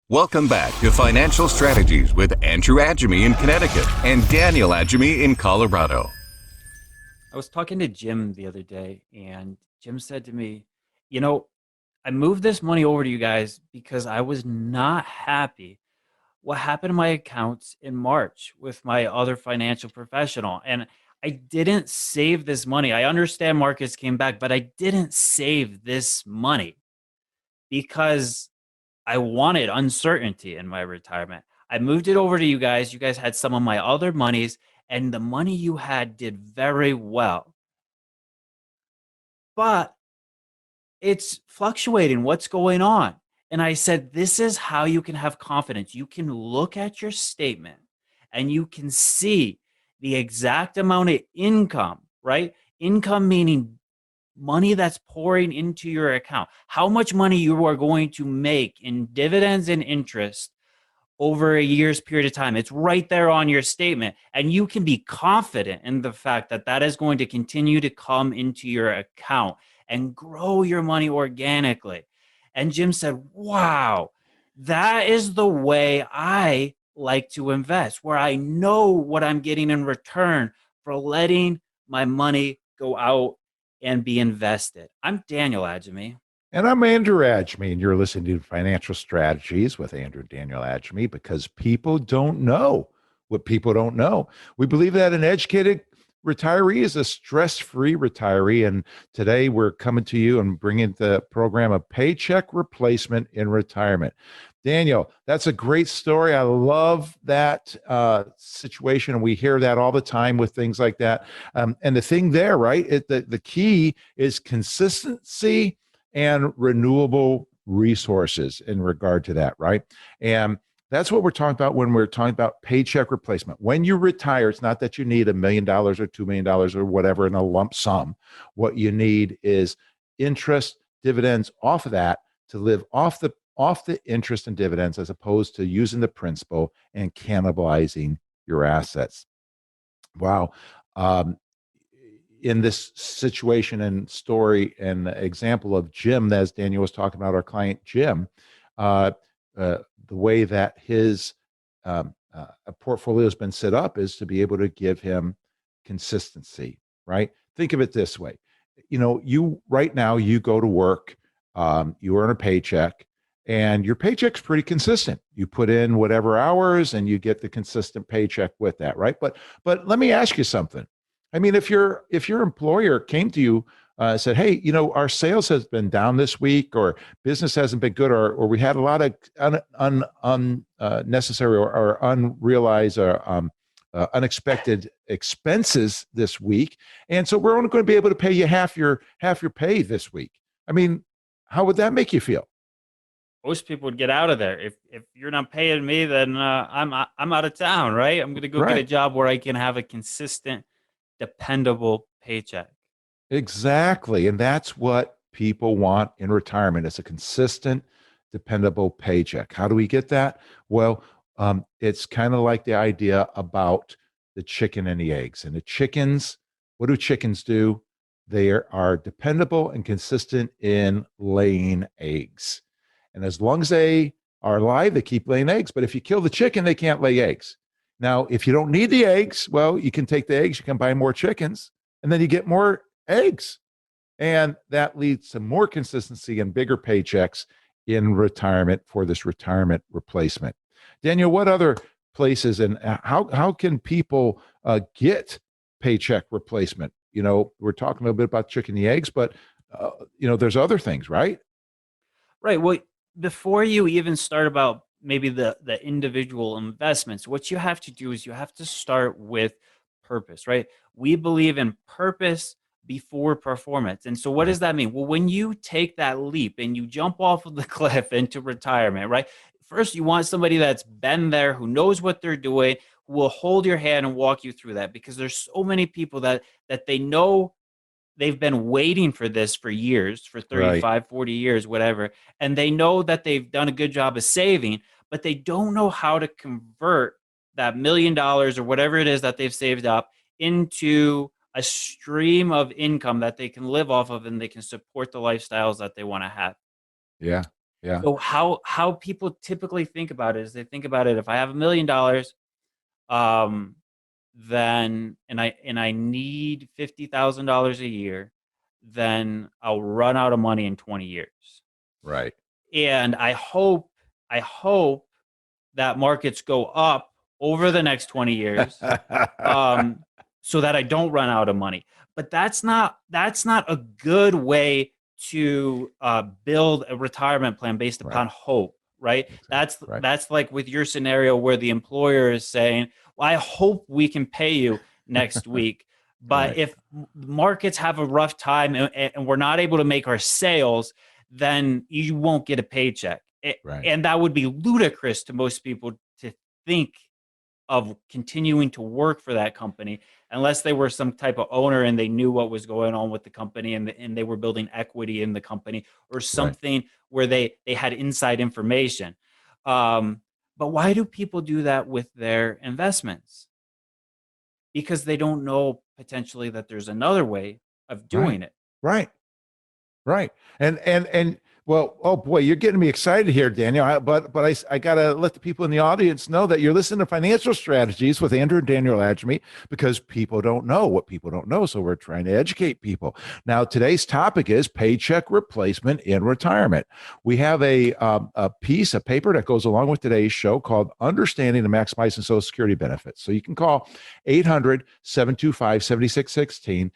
Welcome back to Financial Strategies with Andrew Adjemi in Connecticut and Daniel Adjemi in Colorado. I was talking to Jim the other day, and Jim said to me, You know, I moved this money over to you guys because I was not happy what happened to my accounts in March with my other financial professional. And I didn't save this money. I understand markets came back, but I didn't save this money because I wanted uncertainty in my retirement. I moved it over to you guys. You guys had some of my other monies, and the money you had did very well. But it's fluctuating. What's going on? And I said, this is how you can have confidence. You can look at your statement and you can see the exact amount of income, right? Income meaning money that's pouring into your account, how much money you are going to make in dividends and interest over a year's period of time. It's right there on your statement. And you can be confident in the fact that that is going to continue to come into your account and grow your money organically. And Jim said, wow, that is the way I like to invest, where I know what I'm getting in return for letting my money go out and be invested. I'm Daniel Adjemi. And I'm Andrew Adjemi, and you're listening to Financial Strategies with Andrew and Daniel Adjemi because people don't know what people don't know. We believe that an educated retiree is a stress-free retiree. And today we're coming to you and bringing the program of paycheck replacement in retirement. Daniel, that's a great story. I love that situation. And we hear that all the time with things like that. And the thing there, right? The key is consistency and renewable resources in regard to that, right? And that's what we're talking about when we're talking about paycheck replacement. When you retire, it's not that you need $1 million or $2 million or whatever in a lump sum. What you need is interest, dividends off of that to live off the interest and dividends as opposed to using the principal and cannibalizing your assets. Wow. Um, in this situation and story and example of Jim, as Daniel was talking about, our client Jim, uh, the way that his portfolio has been set up is to be able to give him consistency, right? Think of it this way. You know, you right now, you go to work, you earn a paycheck, and your paycheck's pretty consistent. You put in whatever hours and you get the consistent paycheck with that, right? But let me ask you something. I mean, if your employer came to you, said, "Hey, you know, our sales has been down this week, or business hasn't been good, or we had a lot of unnecessary or unrealized or unexpected expenses this week, and so we're only going to be able to pay you half your pay this week." I mean, how would that make you feel? Most people would get out of there. If you're not paying me, then I'm out of town, right? I'm gonna go get a Right. job where I can have a consistent, dependable paycheck. Exactly. And that's what people want in retirement. It's a consistent, dependable paycheck. How do we get that? Well, it's kind of like the idea about the chicken and the eggs. And the chickens, what do chickens do? They are dependable and consistent in laying eggs. And as long as they are alive, they keep laying eggs. But if you kill the chicken, they can't lay eggs. Now, if you don't need the eggs, well, you can take the eggs, you can buy more chickens, and then you get more eggs. And that leads to more consistency and bigger paychecks in retirement for this retirement replacement. Daniel, what other places and how can people get paycheck replacement? You know, we're talking a little bit about chicken and the eggs, but there's other things, right? Right. Well, before you even start about maybe the individual investments, what you have to do is you have to start with purpose, right? We believe in purpose before performance. And so what Right. does that mean? Well, when you take that leap and you jump off of the cliff into retirement, right? First, you want somebody that's been there, who knows what they're doing, who will hold your hand and walk you through that, because there's so many people that they know they've been waiting for this for years, for Right. 35, 40 years, whatever. And they know that they've done a good job of saving, but they don't know how to convert that $1 million or whatever it is that they've saved up into a stream of income that they can live off of and they can support the lifestyles that they want to have. Yeah. Yeah. So how people typically think about it is they think about it, if I have $1 million, um, then and I need $50,000 a year, then I'll run out of money in 20 years. Right. And I hope that markets go up over the next 20 years, um, so that I don't run out of money. But that's not a good way to build a retirement plan based Right. upon hope, right? Exactly. That's Right. that's like with your scenario where the employer is saying, "Well, I hope we can pay you next week." But Right. if markets have a rough time and we're not able to make our sales, then you won't get a paycheck. Right. And that would be ludicrous to most people to think of continuing to work for that company unless they were some type of owner and they knew what was going on with the company, and they were building equity in the company or Right. something where they had inside information. Um, but why do people do that with their investments? Because they don't know potentially that there's another way of Right. doing it. Right. Right. And well, oh boy, you're getting me excited here, Daniel. I gotta let the people in the audience know that you're listening to Financial Strategies with Andrew and Daniel Adjemi, because people don't know what people don't know. So we're trying to educate people. Now, today's topic is paycheck replacement in retirement. We have a piece, a paper that goes along with today's show called Understanding and Maximizing Social Security Benefits. So you can call 800-725-7616.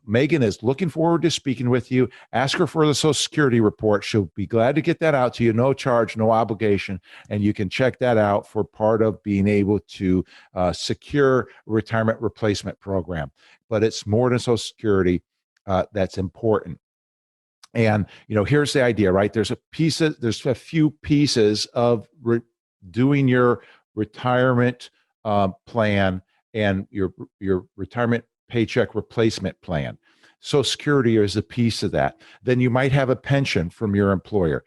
Megan is looking forward to speaking with you. Ask her for the Social Security report. She'll be glad to get that out to you. No charge, no obligation. And you can check that out for part of being able to secure a retirement replacement program. But it's more than Social Security that's important. And here's the idea, right? There's a few pieces of doing your retirement plan and your retirement paycheck replacement plan. Social Security is a piece of that. Then you might have a pension from your employer.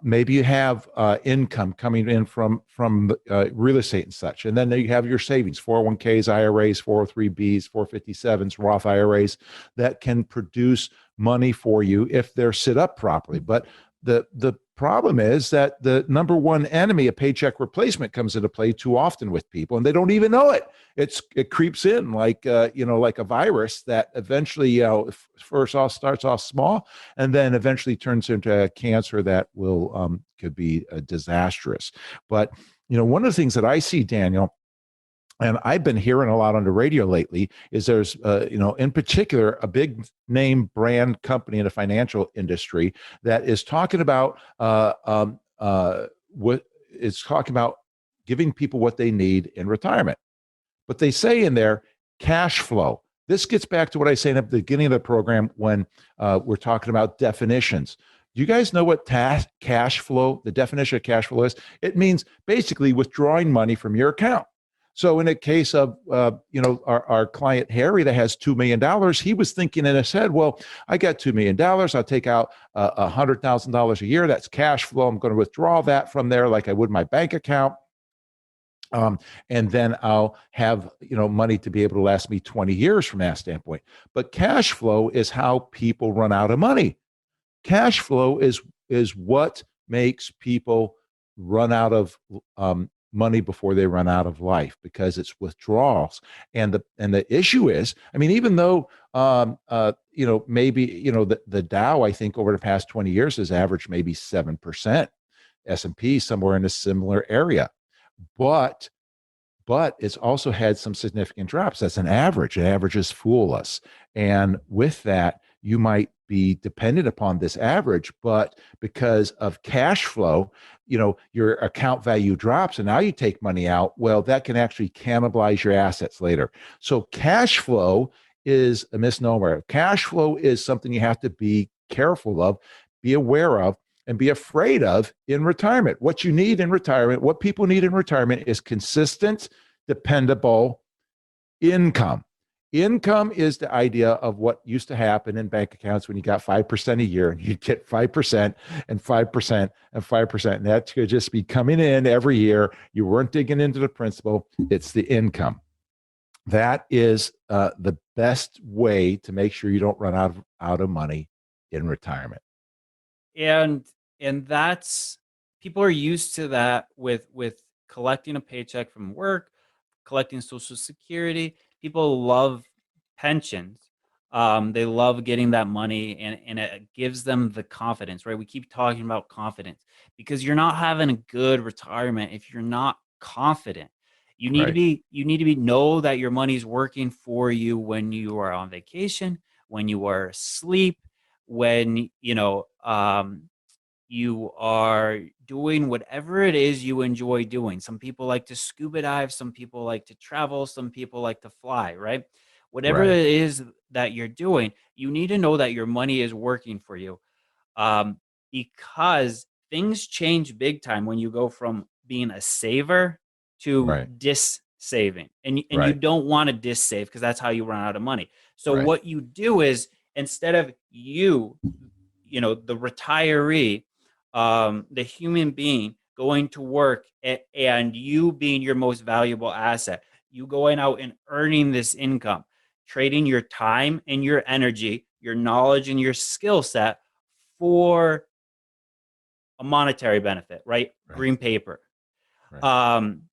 Maybe you have income coming in from real estate and such. And then you have your savings, 401ks, IRAs, 403bs, 457s, Roth IRAs that can produce money for you if they're set up properly. But the problem is that the number one enemy of paycheck replacement comes into play too often with people, and they don't even know it. It creeps in like like a virus that eventually first off starts off small and then eventually turns into a cancer that will could be disastrous. But one of the things that I see, Daniel, and I've been hearing a lot on the radio lately, is there's, in particular, a big name brand company in the financial industry that is talking about what is talking about giving people what they need in retirement. But they say in there, cash flow. This gets back to what I say in the beginning of the program when we're talking about definitions. Do you guys know what cash flow, the definition of cash flow is? It means basically withdrawing money from your account. So in a case of, our client Harry that has $2 million, he was thinking in his head, well, I got $2 million. I'll take out $100,000 a year. That's cash flow. I'm going to withdraw that from there like I would my bank account. And then I'll have money to be able to last me 20 years from that standpoint. But cash flow is how people run out of money. Cash flow is what makes people run out of money before they run out of life, because it's withdrawals. And the issue is, I mean, even though maybe the Dow, I think over the past 20 years has averaged maybe 7%, S&P somewhere in a similar area, but it's also had some significant drops. That's an average, and averages fool us. And with that, you might be dependent upon this average, but because of cash flow, your account value drops and now you take money out. Well, that can actually cannibalize your assets later. So cash flow is a misnomer. Cash flow is something you have to be careful of, be aware of, and be afraid of in retirement. What you need in retirement, what people need in retirement, is consistent, dependable income. Income is the idea of what used to happen in bank accounts when you got 5% a year, and you'd get 5% and 5% and 5%. And that could just be coming in every year. You weren't digging into the principal. It's the income. That is the best way to make sure you don't run out of money in retirement. And and that's, people are used to that with collecting a paycheck from work, collecting Social Security. People love pensions. They love getting that money, and it gives them the confidence, right? We keep talking about confidence because you're not having a good retirement if you're not confident. Right. You need to be know that your money's working for you when you are on vacation, when you are asleep, when you are doing whatever it is you enjoy doing. Some people like to scuba dive, some people like to travel, some people like to fly, right? Whatever Right. it is that you're doing, you need to know that your money is working for you. um, because things change big time when you go from being a saver to Right. dis saving, and you Right. don't want to dis save because that's how you run out of money. So Right. what you do is, instead of the retiree, the human being going to work, and you being your most valuable asset, you going out and earning this income, trading your time and your energy, your knowledge and your skill set for a monetary benefit, right? Right. Green paper. Right. Um,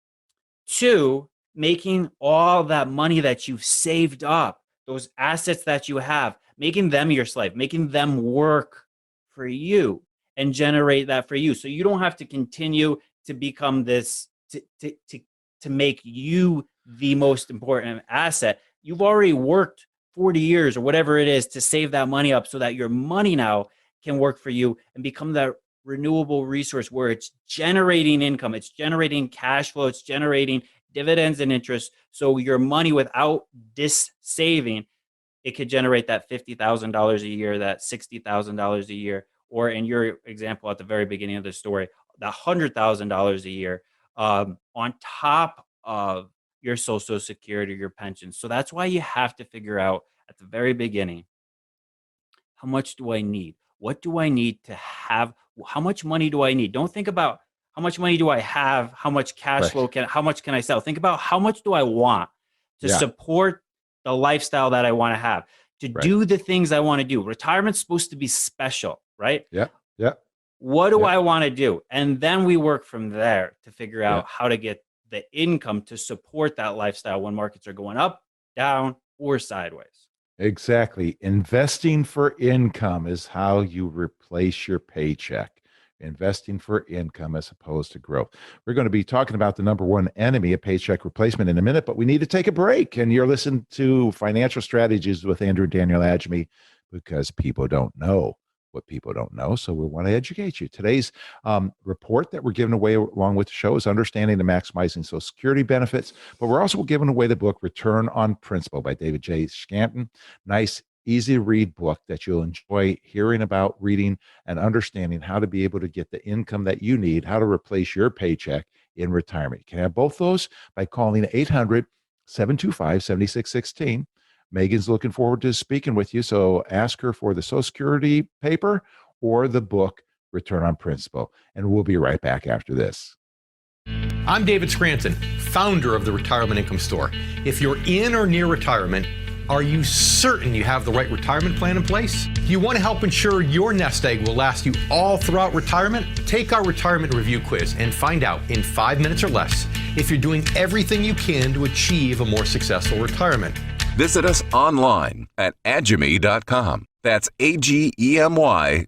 Two, making all that money that you've saved up, those assets that you have, making them your slave, making them work for you and generate that for you. So you don't have to continue to become this, to make you the most important asset. You've already worked 40 years or whatever it is to save that money up so that your money now can work for you and become that renewable resource where it's generating income, it's generating cash flow, it's generating dividends and interest. So your money, without this saving, it could generate that $50,000 a year, that $60,000 a year, or in your example at the very beginning of the story, the $100,000 a year, on top of your Social Security, your pension. So that's why you have to figure out at the very beginning, how much do I need? What do I need to have? How much money do I need? Don't think about how much money do I have? How much cash Right. flow how much can I sell? Think about how much do I want to Yeah. support the lifestyle that I want to have, to Right. do the things I want to do. Retirement's supposed to be special, right? Yeah. Yeah. What do Yeah. I want to do? And then we work from there to figure Yeah. out how to get the income to support that lifestyle when markets are going up, down, or sideways. Exactly. Investing for income is how you replace your paycheck. Investing for income as opposed to growth. We're going to be talking about the number one enemy of paycheck replacement in a minute, but we need to take a break. And you're listening to Financial Strategies with Andrew and Daniel Adjemi, because people don't know what people don't know. So we want to educate you. Today's report that we're giving away along with the show is Understanding and Maximizing Social Security Benefits. But we're also giving away the book Return on Principle by David J. Scanton. Nice, easy to read book that you'll enjoy hearing about, reading, and understanding how to be able to get the income that you need, how to replace your paycheck in retirement. You can have both those by calling 800-725-7616. Megan's looking forward to speaking with you. So ask her for the Social Security paper or the book, Return on Principle. And we'll be right back after this. I'm David Scranton, founder of the Retirement Income Store. If you're in or near retirement, are you certain you have the right retirement plan in place? Do you want to help ensure your nest egg will last you all throughout retirement? Take our retirement review quiz and find out in 5 minutes or less if you're doing everything you can to achieve a more successful retirement. Visit us online at adjemi.com. That's AGEMY.com.